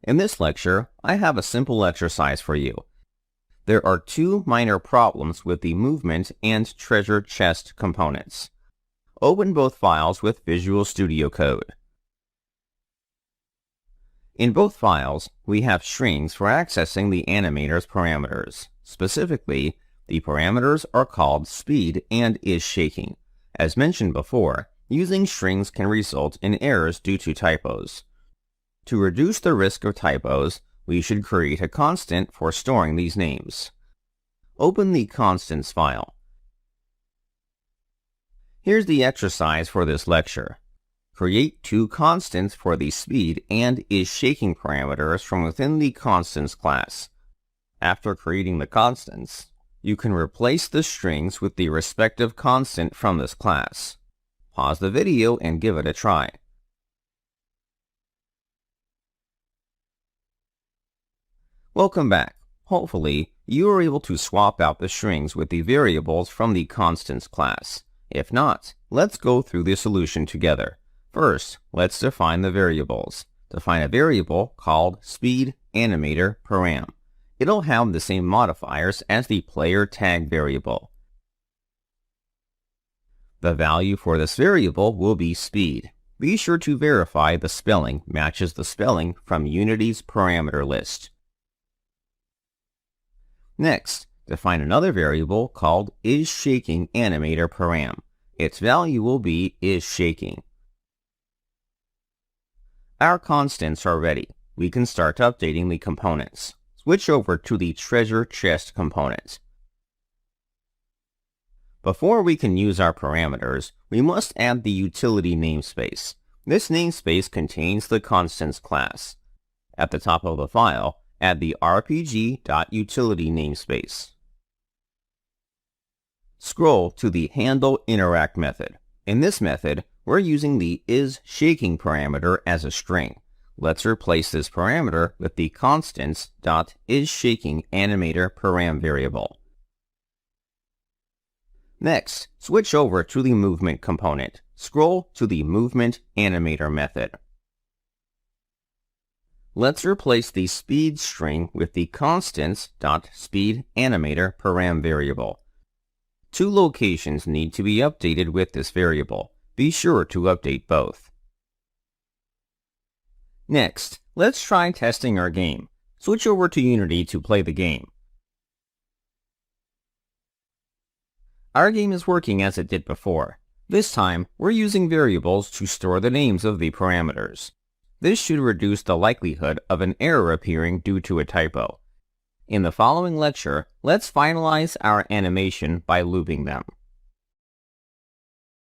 In this lecture, I have a simple exercise for you. There are two minor problems with the movement and treasure chest components. Open both files with Visual Studio Code. In both files, we have strings for accessing the animator's parameters. Specifically, the parameters are called speed and is shaking. As mentioned before, using strings can result in errors due to typos. To reduce the risk of typos, we should create a constant for storing these names. Open the constants file. Here's the exercise for this lecture. Create two constants for the speed and is shaking parameters from within the constants class. After creating the constants, you can replace the strings with the respective constant from this class. Pause the video and give it a try. Welcome back. Hopefully, you are able to swap out the strings with the variables from the constants class. If not, let's go through the solution together. First, let's define the variables. Define a variable called speed animator param. It'll have the same modifiers as the player tag variable. The value for this variable will be speed. Be sure to verify the spelling matches the spelling from Unity's parameter list. Next, define another variable called isShakingAnimator param. Its value will be isShaking. Our constants are ready. We can start updating the components. Switch over to the treasure chest component. Before we can use our parameters, we must add the utility namespace. This namespace contains the constants class. At the top of the file, add the rpg.utility namespace. Scroll to the handleInteract method. In this method, we're using the isShaking parameter as a string. Let's replace this parameter with the constants.isShakingAnimator param variable. Next, switch over to the movement component. Scroll to the movement animator method. Let's replace the speed string with the constants.speedAnimator param variable. Two locations need to be updated with this variable. Be sure to update both. Next, let's try testing our game. Switch over to Unity to play the game. Our game is working as it did before. This time, we're using variables to store the names of the parameters. This should reduce the likelihood of an error appearing due to a typo. In the following lecture, let's finalize our animation by looping them.